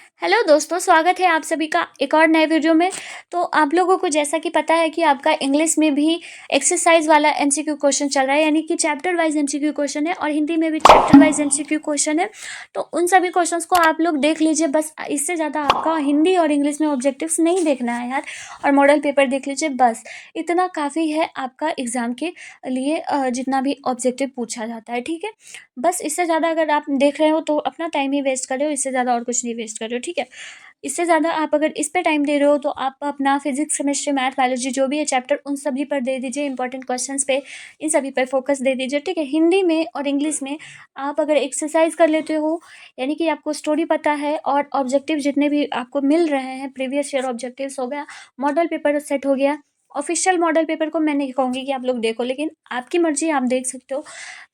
Hello दोस्तों, स्वागत है आप सभी का एक और नए वीडियो में। तो आप लोगों को जैसा कि पता है कि आपका इंग्लिश में भी एक्सरसाइज वाला एमसीक्यू क्वेश्चन चल रहा है, यानी कि चैप्टर वाइज एमसीक्यू क्वेश्चन है और हिंदी में भी चैप्टर वाइज एमसीक्यू क्वेश्चन है। तो उन सभी क्वेश्चंस को आप लोग देख लीजिए, बस इससे ज़्यादा आपका हिंदी और इंग्लिश में ऑब्जेक्टिव्स नहीं देखना है यार। और मॉडल पेपर देख लीजिए, बस इतना काफ़ी है आपका एग्ज़ाम के लिए। जितना भी ऑब्जेक्टिव पूछा जाता है, ठीक है। बस इससे ज़्यादा अगर आप देख रहे हो तो अपना टाइम ही वेस्ट कर रहे हो, इससे ज़्यादा और कुछ नहीं वेस्ट कर रहे हो, ठीक है। इससे ज़्यादा आप अगर इस पे टाइम दे रहे हो तो आप अपना फिजिक्स, केमिस्ट्री, मैथ, बायोलॉजी जो भी है चैप्टर उन सभी पर दे दीजिए, इंपॉर्टेंट क्वेश्चंस पे इन सभी पर फोकस दे दीजिए, ठीक है। हिंदी में और इंग्लिश में आप अगर एक्सरसाइज कर लेते हो, यानी कि आपको स्टोरी पता है और ऑब्जेक्टिव जितने भी आपको मिल रहे हैं, प्रीवियस ईयर ऑब्जेक्टिव्स हो गया, मॉडल पेपर सेट हो गया। ऑफिशियल मॉडल पेपर को मैं नहीं कहूँगी कि आप लोग देखो, लेकिन आपकी मर्जी, आप देख सकते हो।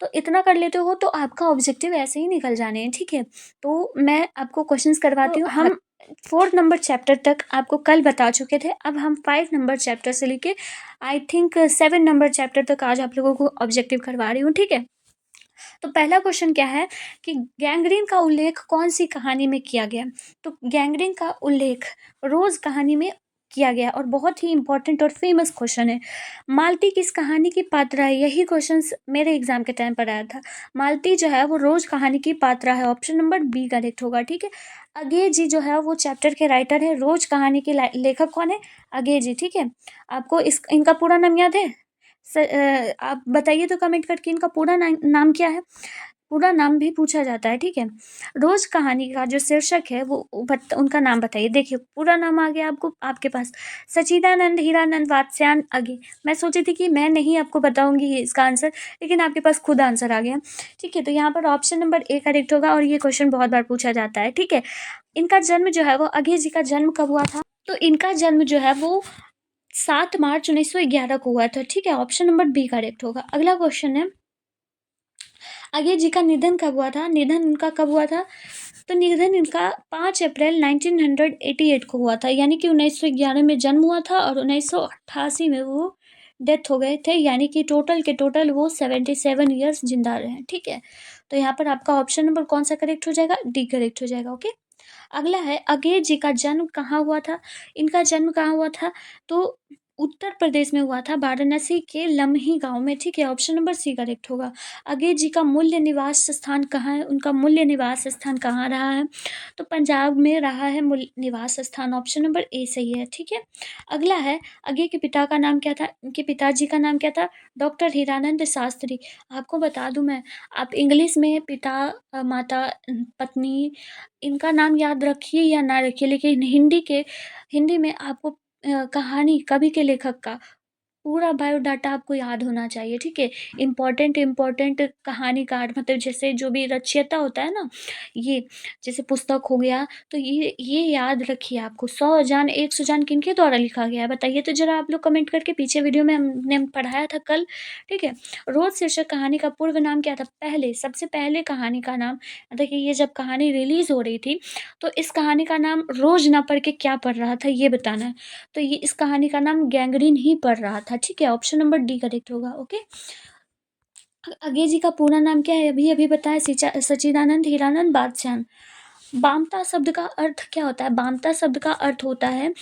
तो इतना कर लेते हो तो आपका ऑब्जेक्टिव ऐसे ही निकल जाने हैं, ठीक है। तो मैं आपको क्वेश्चंस करवाती हूँ। हम 4 नंबर चैप्टर तक आपको कल बता चुके थे। अब हम 5 नंबर चैप्टर से लेके आई थिंक 7 नंबर चैप्टर तक आज आप लोगों को ऑब्जेक्टिव करवा रही हूँ, ठीक है। तो पहला क्वेश्चन क्या है कि गैंग्रीन का उल्लेख कौन सी कहानी में किया गया। तो गैंग्रीन का उल्लेख रोज कहानी में किया गया और बहुत ही इंपॉर्टेंट और फेमस क्वेश्चन है। मालती किस कहानी की पात्रा है, यही क्वेश्चन मेरे एग्जाम के टाइम पर आया था। मालती जो है वो रोज कहानी की पात्रा है, ऑप्शन नंबर बी करेक्ट होगा, ठीक है। अगे जी जो है वो चैप्टर के राइटर है। रोज कहानी के लेखक कौन है, अगे जी, ठीक है। आपको इनका पूरा नाम याद है? आप बताइए तो कमेंट करके इनका पूरा नाम क्या है। पूरा नाम भी पूछा जाता है, ठीक है। रोज कहानी का जो शीर्षक है वो उनका नाम बताइए। देखिए पूरा नाम आ गया आपको, आपके पास सचिदानंद हीरानंद वात्स्यायन अगे। मैं सोची थी कि मैं नहीं आपको बताऊंगी इसका आंसर, लेकिन आपके पास खुद आंसर आ गया, ठीक है। तो यहाँ पर ऑप्शन नंबर ए करेक्ट होगा और ये क्वेश्चन बहुत बार पूछा जाता है, ठीक है। इनका जन्म जो है वो, अघे जी का जन्म कब हुआ था? तो इनका जन्म जो है वो 7 मार्च 1911 को हुआ था, ठीक है। ऑप्शन नंबर बी करेक्ट होगा। अगला क्वेश्चन है, अय्यर जी का निधन कब हुआ था? निधन इनका कब हुआ था? तो निधन इनका 5 अप्रैल 1988 को हुआ था, यानी कि 1911 में जन्म हुआ था और 1988 में वो डेथ हो गए थे, यानी कि टोटल के टोटल वो 77 ईयर्स जिंदा रहे, ठीक है। तो यहाँ पर आपका ऑप्शन नंबर कौन सा करेक्ट हो जाएगा? डी करेक्ट हो जाएगा, ओके। अगला है, अघे जी का जन्म कहाँ हुआ था? इनका जन्म कहाँ हुआ था? तो उत्तर प्रदेश में हुआ था, वाराणसी के लम्ही गांव में, ठीक है। ऑप्शन नंबर सी करेक्ट होगा। अघे जी का मूल्य निवास स्थान कहाँ है? उनका मूल्य निवास स्थान कहाँ रहा है? तो पंजाब में रहा है मूल निवास स्थान, ऑप्शन नंबर ए सही है, ठीक है। अगला है, अघे के पिता का नाम क्या था? इनके पिताजी का नाम क्या था? डॉक्टर हीरानंद शास्त्री। आपको बता दूं मैं, आप इंग्लिश में पिता, माता, पत्नी, इनका नाम याद रखिए या ना रखिए, लेकिन हिंदी में आपको कहानी, कवि के लेखक का पूरा बायोडाटा आपको याद होना चाहिए, ठीक है। इम्पोर्टेंट कहानीकार, मतलब जैसे जो भी रचयिता होता है ना, ये जैसे पुस्तक हो गया, तो ये याद रखिए आपको। 100 जान 100 जान किनके द्वारा लिखा गया है बताइए तो जरा आप लोग कमेंट करके। पीछे वीडियो में हमने पढ़ाया था कल, ठीक है। रोज शीर्षक कहानी का पूर्व नाम क्या था? पहले, सबसे पहले कहानी का नाम, देखिए ये जब कहानी रिलीज हो रही थी तो इस कहानी का नाम रोज ना पढ़ के क्या पढ़ रहा था ये बताना है। तो ये इस कहानी का नाम गैंग्रीन ही पढ़ रहा था, ठीक है। ऑप्शन नंबर डी करेक्ट होगा, ओके। अगे जी का पूरा नाम क्या है? अभी अभी बताया, सचिदानंद हीरानंद बादशाह। बामता शब्द का अर्थ क्या होता है? बामता शब्द का अर्थ होता है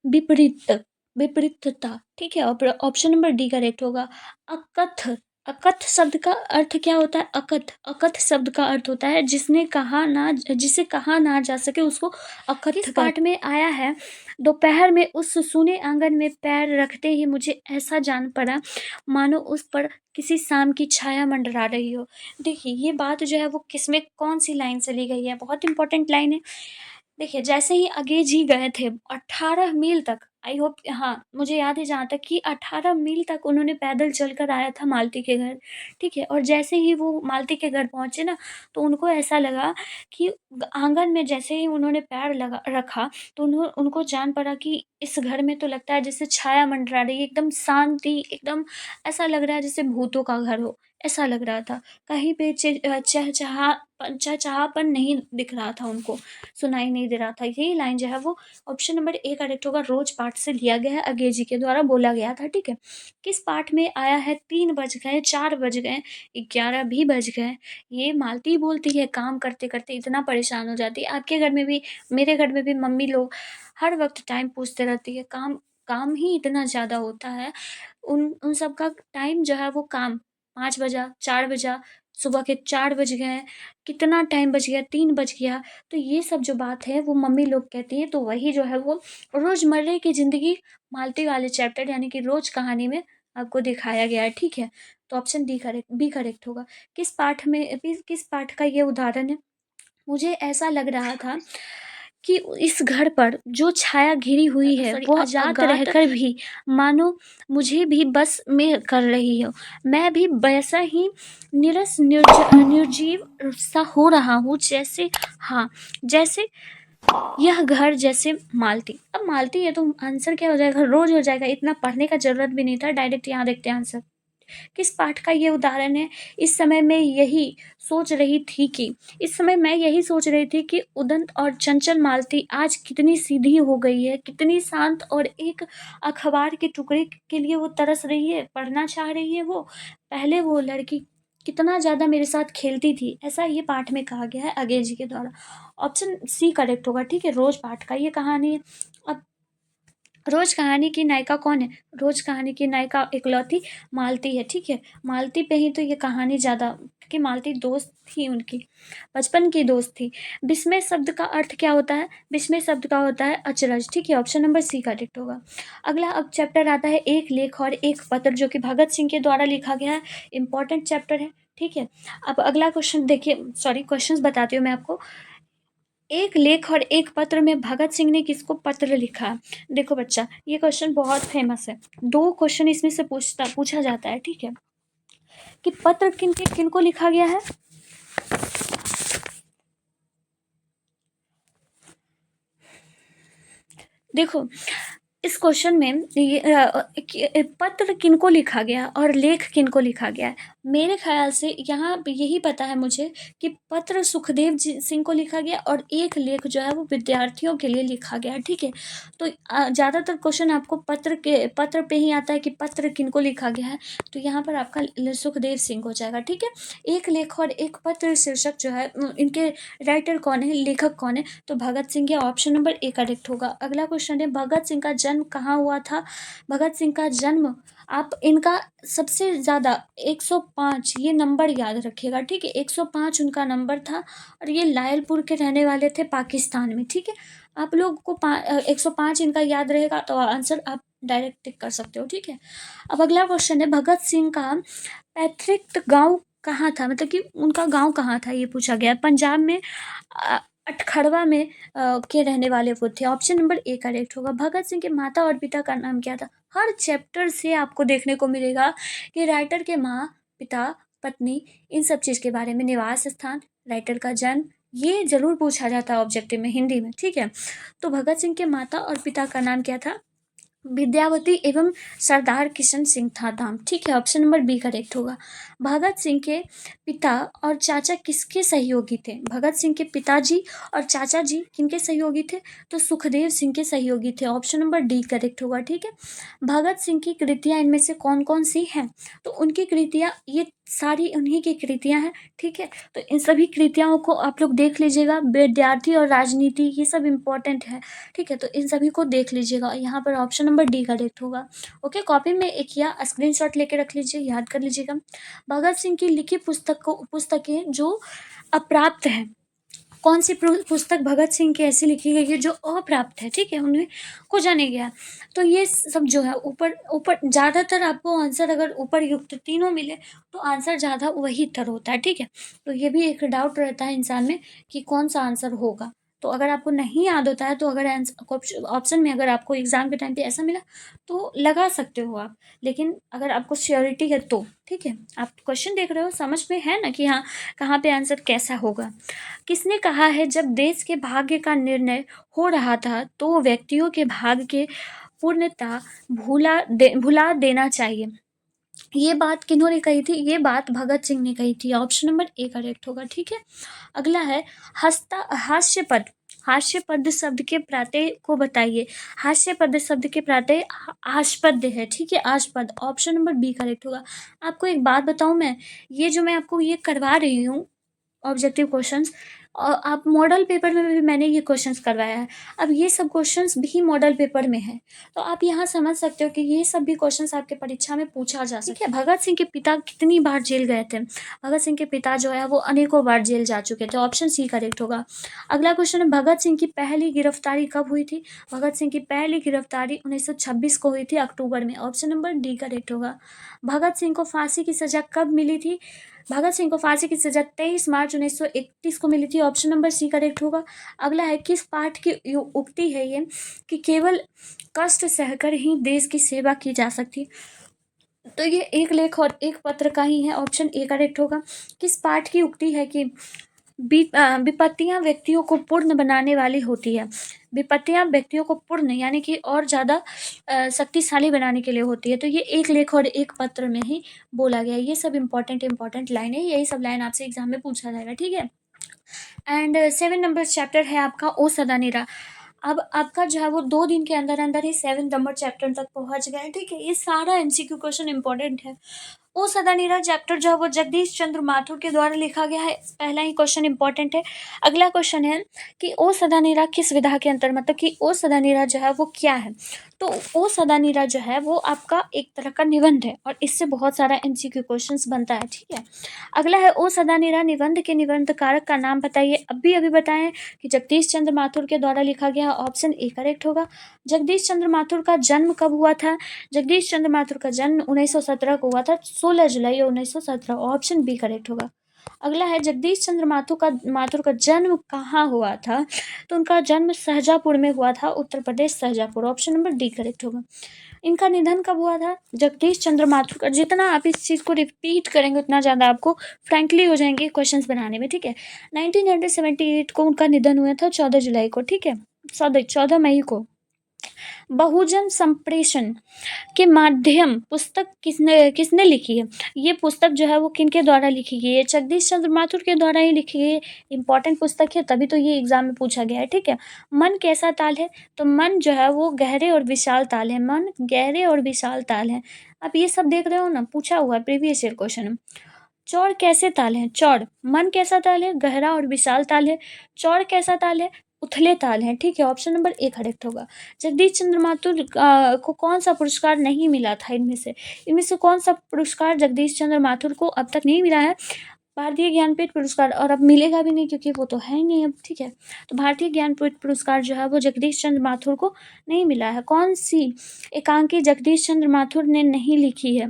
विपरीत, विपरीतता, ठीक है। ऑप्शन नंबर डी करेक्ट होगा। अकथ, अकथ शब्द का अर्थ क्या होता है? अकथ, अकथ शब्द का अर्थ होता है जिसे कहा ना जा सके उसको अकथ। इस पाठ में आया है, दोपहर में उस सूने आंगन में पैर रखते ही मुझे ऐसा जान पड़ा मानो उस पर किसी शाम की छाया मंडरा रही हो। देखिए ये बात जो है वो किसमें, कौन सी लाइन से ली गई है? बहुत इंपॉर्टेंट लाइन है। देखिए जैसे ही अगे जी गए थे 18 मील तक, आई होप, हाँ मुझे याद है जहाँ तक कि 18 मील तक उन्होंने पैदल चलकर आया था मालती के घर, ठीक है। और जैसे ही वो मालती के घर पहुंचे ना, तो उनको ऐसा लगा कि आंगन में जैसे ही उन्होंने पैर लगा रखा तो उनको जान पड़ा कि इस घर में तो लगता है जैसे छाया मंडरा रही है, एकदम शांति, एकदम ऐसा लग रहा है जैसे भूतों का घर हो, ऐसा लग रहा था। कहीं पे चहचहापन नहीं दिख रहा था उनको, सुनाई नहीं दे रहा था। यही लाइन जो है वो ऑप्शन नंबर ए करेक्ट होगा, रोज पाठ से लिया गया है, अंग्रेजी के द्वारा बोला गया था। ठीक है, किस पाठ में आया है 3 बज गए, 4 बज गए, 11 भी बज गए? ये मालती बोलती है काम करते करते इतना परेशान हो जाती है। आपके घर में भी, मेरे घर में भी मम्मी लोग हर वक्त टाइम पूछते रहती है। काम काम ही इतना ज़्यादा होता है, उन उन सब का टाइम जो है वो काम, 5 बजा, 4 बजा, सुबह के 4 बज गए, कितना टाइम बच गया, 3 बज गया। तो ये सब जो बात है वो मम्मी लोग कहती हैं, तो वही जो है वो रोज़मर्रे की ज़िंदगी मालती वाले चैप्टर यानी कि रोज़ कहानी में आपको दिखाया गया है। ठीक है, तो ऑप्शन बी करेक्ट होगा। किस पाठ का ये उदाहरण है? मुझे ऐसा लग रहा था कि इस घर पर जो छाया घिरी हुई है वो अज्ञात रहकर भी मानो मुझे भी बस में कर रही हो। मैं भी वैसा ही निर्जीव सा हो रहा हूँ जैसे, हाँ, जैसे यह घर, जैसे मालती। अब मालती है तो आंसर क्या हो जाएगा? रोज हो जाएगा। इतना पढ़ने का जरूरत भी नहीं था, डायरेक्ट यहाँ देखते हैं आंसर। किस पाठ का ये उदाहरण है? इस समय मैं यही सोच रही थी कि उदंत और चंचल मालती आज कितनी सीधी हो गई है, कितनी शांत, और एक अखबार के टुकड़े के लिए वो तरस रही है, पढ़ना चाह रही है वो। पहले वो लड़की कितना ज़्यादा मेरे साथ खेलती थी, ऐसा ये पाठ में कहा गया है अगेन जी के द्वारा। ऑप्शन सी करेक्ट होगा। ठीक है, रोज पाठ का ये कहानी है। अब रोज कहानी की नायिका कौन है? रोज कहानी की नायिका इकलौती मालती है। ठीक है, मालती पे ही तो ये कहानी ज़्यादा, क्योंकि मालती दोस्त थी उनकी, बचपन की दोस्त थी। विस्मय शब्द का अर्थ क्या होता है? विस्मय शब्द का होता है अचरज। ठीक है, ऑप्शन नंबर सी करेक्ट होगा। अगला अब चैप्टर आता है एक लेख और एक पत्र, जो कि भगत सिंह के द्वारा लिखा गया है। इंपॉर्टेंट चैप्टर है। ठीक है, अब अगला क्वेश्चन देखिए, सॉरी क्वेश्चंस बताती हूँ मैं आपको। एक लेख और एक पत्र में भगत सिंह ने किसको पत्र लिखा? देखो बच्चा, ये क्वेश्चन बहुत फेमस है। 2 क्वेश्चन इसमें से पूछा जाता है। ठीक है, कि पत्र किनको लिखा गया है? देखो, इस क्वेश्चन में पत्र किनको लिखा गया और लेख किनको लिखा गया है? मेरे ख्याल से यहाँ पे यही पता है मुझे कि पत्र सुखदेव जी सिंह को लिखा गया और एक लेख जो है वो विद्यार्थियों के लिए लिखा गया। ठीक है, तो ज़्यादातर क्वेश्चन आपको पत्र पे ही आता है कि पत्र किनको लिखा गया है, तो यहाँ पर आपका सुखदेव सिंह हो जाएगा। ठीक है, एक लेख और एक पत्र शीर्षक जो है, इनके राइटर कौन है, लेखक कौन है? तो भगत सिंह के, ऑप्शन नंबर ए करेक्ट होगा। अगला क्वेश्चन है, भगत सिंह का जन्म कहाँ हुआ था? भगत सिंह का जन्म, आप इनका सबसे ज़्यादा 105 ये नंबर याद रखिएगा। ठीक है, 105 उनका नंबर था और ये लायलपुर के रहने वाले थे, पाकिस्तान में। ठीक है, आप लोग को 105 इनका याद रहेगा तो आंसर आप डायरेक्ट टिक कर सकते हो। ठीक है, अब अगला क्वेश्चन है, भगत सिंह का पैतृक गांव कहाँ था? मतलब कि उनका गांव कहाँ था, ये पूछा गया। पंजाब में अटखड़वा में के रहने वाले वो थे। ऑप्शन नंबर ए करेक्ट होगा। भगत सिंह के माता और पिता का नाम क्या था? हर चैप्टर से आपको देखने को मिलेगा कि राइटर के माँ, पिता, पत्नी, इन सब चीज़ के बारे में, निवास स्थान, राइटर का जन्म, ये जरूर पूछा जाता है ऑब्जेक्टिव में हिंदी में। ठीक है, तो भगत सिंह के माता और पिता का नाम क्या था? विद्यावती एवं सरदार किशन सिंह था नाम। ठीक है, ऑप्शन नंबर बी करेक्ट होगा। भगत सिंह के पिता और चाचा किसके सहयोगी थे? भगत सिंह के पिताजी और चाचा जी किनके सहयोगी थे? तो सुखदेव सिंह के सहयोगी थे। ऑप्शन नंबर डी करेक्ट होगा। ठीक है, भगत सिंह की कृतियाँ इनमें से कौन कौन सी हैं? तो उनकी कृतियाँ, ये सारी उन्हीं की कृतियाँ हैं। ठीक है, तो इन सभी कृतियों को आप लोग देख लीजिएगा। विद्यार्थी और राजनीति, ये सब इम्पोर्टेंट है। ठीक है, तो इन सभी को देख लीजिएगा। यहाँ पर ऑप्शन नंबर डी करेक्ट होगा। ओके, कॉपी में एक या स्क्रीनशॉट लेके रख लीजिए, याद कर लीजिएगा। भगत सिंह की लिखी पुस्तकें जो अप्राप्त है, कौन सी पुस्तक भगत सिंह की ऐसी लिखी गई है जो अप्राप्त है? ठीक है, उन्हें खोजा नहीं गया। तो ये सब जो है ऊपर ऊपर ज़्यादातर आपको आंसर अगर ऊपर युक्त तीनों मिले तो आंसर ज़्यादा वही उत्तर होता है। ठीक है, तो ये भी एक डाउट रहता है इंसान में कि कौन सा आंसर होगा। तो अगर आपको नहीं याद होता है तो अगर ऑप्शन में अगर आपको एग्जाम के टाइम पे ऐसा मिला तो लगा सकते हो आप, लेकिन अगर आपको श्योरिटी है तो ठीक है। आप क्वेश्चन देख रहे हो, समझ में है ना कि हाँ कहाँ पे आंसर कैसा होगा। किसने कहा है जब देश के भाग्य का निर्णय हो रहा था तो व्यक्तियों के भाग्य के पूर्णता भुला देना चाहिए? ये बात किन्होंने कही थी? ये बात भगत सिंह ने कही थी। ऑप्शन नंबर ए करेक्ट होगा। ठीक है, अगला है हास्य पद। हास्य पद शब्द के प्रत्यय को बताइए। हास्य पद शब्द के प्रत्यय आस्पद है। ठीक है, आस्पद, ऑप्शन नंबर बी करेक्ट होगा। आपको एक बात बताऊं, ये जो मैं आपको ये करवा रही हूँ ऑब्जेक्टिव क्वेश्चंस, और आप मॉडल पेपर में भी मैंने ये क्वेश्चंस करवाया है। अब ये सब क्वेश्चंस भी मॉडल पेपर में है, तो आप यहाँ समझ सकते हो कि ये सब भी क्वेश्चंस आपके परीक्षा में पूछा जा सकता है। भगत सिंह के पिता कितनी बार जेल गए थे? भगत सिंह के पिता जो है वो अनेकों बार जेल जा चुके थे। ऑप्शन सी करेक्ट होगा। अगला क्वेश्चन है, भगत सिंह की पहली गिरफ्तारी कब हुई थी? भगत सिंह की पहली गिरफ्तारी 1926 को हुई थी, अक्टूबर में। ऑप्शन नंबर डी करेक्ट होगा। भगत सिंह को फांसी की सजा कब मिली थी? भगत सिंह को फांसी की सजा 23 मार्च 1931 को मिली थी। ऑप्शन नंबर सी करेक्ट होगा। अगला है, किस पाठ की उक्ति है ये कि केवल कष्ट सहकर ही देश की सेवा की जा सकती? तो ये एक लेख और एक पत्र का ही है। ऑप्शन ए करेक्ट होगा। किस पाठ की उक्ति है कि विपत्तियां व्यक्तियों को पूर्ण बनाने वाली होती है? विपत्तियां व्यक्तियों को पूर्ण यानी कि और ज़्यादा शक्तिशाली बनाने के लिए होती है। तो ये एक लेख और एक पत्र में ही बोला गया है। ये सब इंपॉर्टेंट लाइन है, यही सब लाइन आपसे एग्जाम में पूछा जाएगा। ठीक है, एंड 7 नंबर चैप्टर है आपका ओ सदा निरा। अब आपका जो है वो 2 दिन के अंदर अंदर ही 7 नंबर चैप्टर तक पहुंच गए। ठीक है, ये सारा एमसीक्यू क्वेश्चन इंपॉर्टेंट है। ओ सदा निरा चैप्टर जो है वो जगदीश चंद्र माथुर के द्वारा लिखा गया है। पहला ही क्वेश्चन इंपॉर्टेंट है। अगला क्वेश्चन है कि ओ सदा निरा किस विधा के अंतर, मतलब कि ओ सदा निरा जो है वो क्या है? तो ओ सदा निरा जो है वो आपका एक तरह का निबंध है, और इससे बहुत सारा एमसीक्यू क्वेश्चंस बनता है। ठीक है, अगला है, ओ सदा निरा निबंध के निबंध कारक का नाम बताइए। अभी बताएं कि जगदीश चंद्र माथुर के द्वारा लिखा गया। ऑप्शन ए करेक्ट होगा। जगदीश चंद्र माथुर का जन्म कब हुआ था? जगदीश चंद्र माथुर का जन्म 1917 को हुआ था, 16 जुलाई 1917। ऑप्शन बी करेक्ट होगा। अगला है, जगदीश चंद्र माथुर का जन्म कहाँ हुआ था? तो उनका जन्म शाहजहाँपुर में हुआ था, Uttar Pradesh Shahjahanpur. Option number D correct होगा। इनका निधन कब हुआ था? जगदीश चंद्र माथुर का, जितना आप इस चीज़ को रिपीट करेंगे उतना ज़्यादा आपको फ्रैंकली हो जाएंगे क्वेश्चंस बनाने में। ठीक है, 1978 को उनका निधन हुआ था, 14 जुलाई को। ठीक है, 14 मई को। बहुजन संप्रेषण के माध्यम पुस्तक किसने लिखी है? ये पुस्तक जो है वो किनके द्वारा लिखी गई है? जगदीश चंद्र माथुर के द्वारा ही लिखी गई है। इंपॉर्टेंट पुस्तक है, तभी तो ये एग्जाम में पूछा गया है। ठीक है, मन कैसा ताल है? तो मन जो है वो गहरे और विशाल ताल है। मन गहरे और विशाल ताल है। आप ये सब देख रहे हो ना, पूछा हुआ है प्रीवियस ईयर क्वेश्चन। चौड़ कैसे ताल है? चौड़, मन कैसा ताल है? गहरा और विशाल ताल है। चौड़ कैसा ताल है? उथले ताल है। ठीक है, ऑप्शन नंबर ए करेक्ट होगा। जगदीश चंद्र माथुर को कौन सा पुरस्कार नहीं मिला था? इनमें से कौन सा पुरस्कार जगदीश चंद्र माथुर को अब तक नहीं मिला है? भारतीय ज्ञानपीठ पुरस्कार, और अब मिलेगा भी नहीं क्योंकि वो तो है ही नहीं अब। ठीक है, तो भारतीय ज्ञानपीठ पुरस्कार जो है वो जगदीश चंद्र माथुर को नहीं मिला है। कौन सी एकांकी जगदीश चंद्र माथुर ने नहीं लिखी है?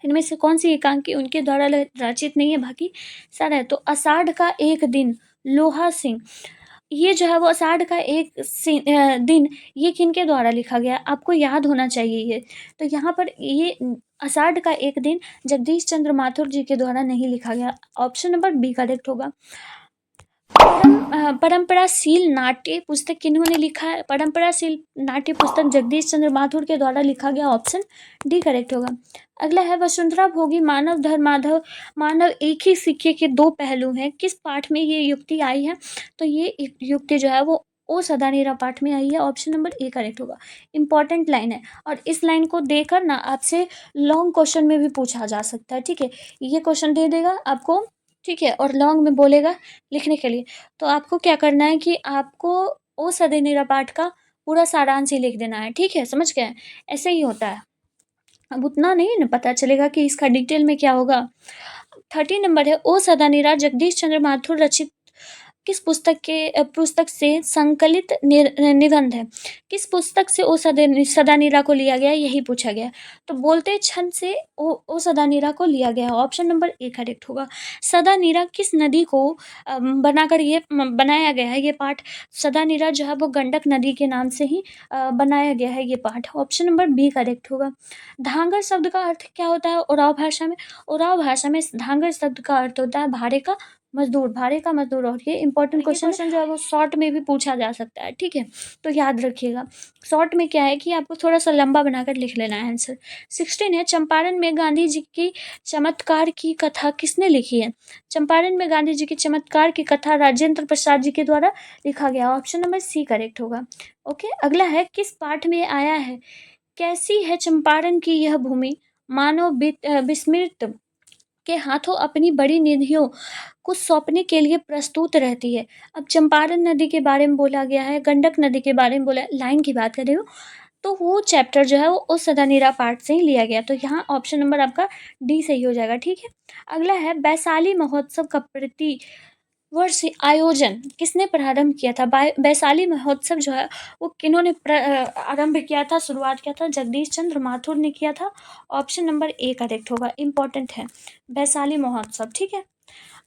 इनमें से कौन सी एकांकी उनके द्वारा रचित नहीं है? बाकी सारा है। तो आषाढ़ का एक दिन, लोहा सिंह, ये जो है वो आषाढ़ का एक दिन, ये किनके द्वारा लिखा गया? आपको याद होना चाहिए ये। तो यहाँ पर ये आषाढ़ का एक दिन जगदीश चंद्र माथुर जी के द्वारा नहीं लिखा गया। ऑप्शन नंबर बी करेक्ट होगा। परंपराशील नाट्य पुस्तक किन्होंने लिखा है? परंपराशील नाट्य पुस्तक जगदीश चंद्र माथुर के द्वारा लिखा गया। ऑप्शन डी करेक्ट होगा। अगला है, वसुंधरा भोगी मानव धर्म माधव मानव एक ही सिक्के के दो पहलू हैं, किस पाठ में ये युक्ति आई है? तो ये युक्ति जो है वो ओ सदा निरा पाठ में आई है। ऑप्शन नंबर ए करेक्ट होगा। इंपॉर्टेंट लाइन है, और इस लाइन को देकर ना आपसे लॉन्ग क्वेश्चन में भी पूछा जा सकता है। ठीक है, ये क्वेश्चन दे देगा आपको, ठीक है, और लॉन्ग में बोलेगा लिखने के लिए। तो आपको क्या करना है कि आपको ओ सदा निरा पाठ का पूरा सारांश ही लिख देना है। ठीक है, समझ गए? ऐसे ही होता है। अब उतना नहीं ना पता चलेगा कि इसका डिटेल में क्या होगा। 30 नंबर है, ओ सदा निरा जगदीश चंद्र माथुर रचित किस पुस्तक से संकलित निबंध है? किस पुस्तक से ओ सदा निरा को लिया गया, यही पूछा गया। तो बोलते छंद से ओ सदा निरा को लिया गया। ऑप्शन नंबर ए करेक्ट होगा। सदा निरा किस नदी को बनाकर ये बनाया गया है? ये पाठ सदा निरा जो है वो गंडक नदी के नाम से ही बनाया गया है ये पाठ। ऑप्शन नंबर बी करेक्ट होगा। धांगर शब्द का अर्थ क्या होता है उराव भाषा में? उराव भाषा में धांगर शब्द का अर्थ होता है भारे का मजदूर, भाड़े का मजदूर। और ये इंपॉर्टेंट क्वेश्चन जो है वो शॉर्ट में भी पूछा जा सकता है, ठीक है, तो याद रखिएगा। शॉर्ट में क्या है कि आपको थोड़ा सा लंबा बनाकर लिख लेना है आंसर। 16 है, चंपारण में गांधी जी की चमत्कार की कथा किसने लिखी है? चंपारण में गांधी जी की चमत्कार की कथा राजेंद्र प्रसाद जी के द्वारा लिखा गया। ऑप्शन नंबर सी करेक्ट होगा। ओके, अगला है, किस पाठ में आया है, कैसी है चंपारण की यह भूमि, मानव विस्मृत के हाथों अपनी बड़ी निधियों को सौंपने के लिए प्रस्तुत रहती है। अब चंपारण नदी के बारे में बोला गया है, गंडक नदी के बारे में बोला, लाइन की बात कर रही हूँ, तो वो चैप्टर जो है वो उस सदानीरा पाठ से ही लिया गया। तो यहाँ ऑप्शन नंबर आपका डी सही हो जाएगा, ठीक है। अगला है, वैशाली महोत्सव का प्रति वर्ष आयोजन किसने प्रारंभ किया था? वैशाली महोत्सव जो है वो किन्होंने आरंभ किया था, शुरुआत किया था? जगदीश चंद्र माथुर ने किया था। ऑप्शन नंबर ए करेक्ट होगा, इंपॉर्टेंट है वैशाली महोत्सव, ठीक है।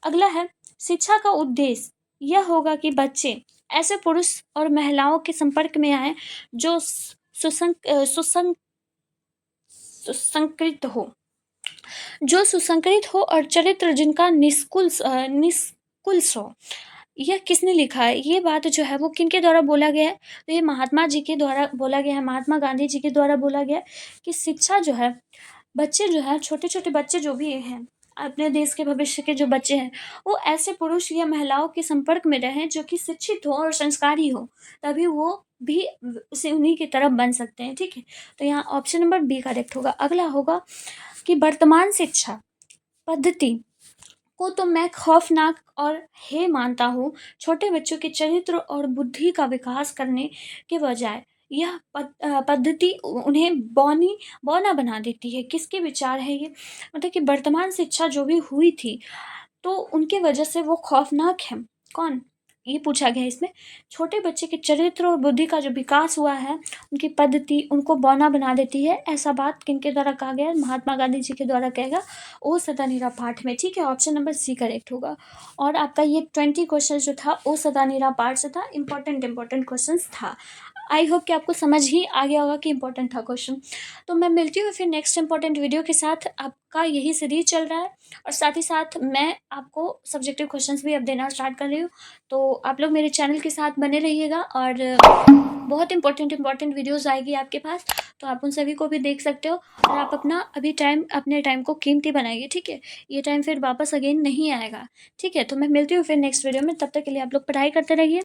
अगला है, शिक्षा का उद्देश्य यह होगा कि बच्चे ऐसे पुरुष और महिलाओं के संपर्क में आए जो सुसंस्कृत हो, जो सुसंस्कृत हो और चरित्र जिनका निष्कुल्स हो। यह किसने लिखा है? ये बात जो है वो किनके द्वारा बोला गया है? तो ये महात्मा जी के द्वारा बोला गया है, महात्मा गांधी जी के द्वारा बोला गया है कि शिक्षा जो है, बच्चे जो है, छोटे छोटे बच्चे जो भी हैं, अपने देश के भविष्य के जो बच्चे हैं, वो ऐसे पुरुष या महिलाओं के संपर्क में रहें जो कि शिक्षित हो और संस्कारी हो, तभी वो भी उसे उन्हीं की तरफ बन सकते हैं, ठीक है। तो यहाँ ऑप्शन नंबर बी करेक्ट होगा। अगला होगा कि वर्तमान शिक्षा पद्धति को तो मैं खौफनाक और हे मानता हूँ, छोटे बच्चों के चरित्र और बुद्धि का विकास करने के बजाय यह पद्धति उन्हें बौना बना देती है। किसके विचार है ये? मतलब कि वर्तमान शिक्षा जो भी हुई थी तो उनके वजह से वो खौफनाक है। कौन? ये पूछा गया इसमें। छोटे बच्चे के चरित्र और बुद्धि का जो विकास हुआ है, उनकी पद्धति उनको बौना बना देती है। ऐसा बात किनके द्वारा कहा गया है? महात्मा गांधी जी के द्वारा कहा गया, ओ सदानीरा पाठ में, ठीक है। ऑप्शन नंबर सी करेक्ट होगा। और आपका ये 20 क्वेश्चन जो था ओ सदानीरा पाठ से था, इंपॉर्टेंट क्वेश्चन था। आई होप कि आपको समझ ही आ गया होगा कि इंपॉर्टेंट था क्वेश्चन। तो मैं मिलती हूँ फिर नेक्स्ट इंपॉर्टेंट वीडियो के साथ। आपका यही सीरीज चल रहा है और साथ ही साथ मैं आपको सब्जेक्टिव क्वेश्चंस भी अब देना स्टार्ट कर रही हूँ। तो आप लोग मेरे चैनल के साथ बने रहिएगा और बहुत इंपॉर्टेंट वीडियोस आएगी आपके पास, तो आप उन सभी को भी देख सकते हो। और आप अपने टाइम को कीमती बनाइए, ठीक है। ये टाइम फिर वापस अगेन नहीं आएगा, ठीक है। तो मैं मिलती हूँ फिर नेक्स्ट वीडियो में, तब तक के लिए आप लोग पढ़ाई करते रहिए।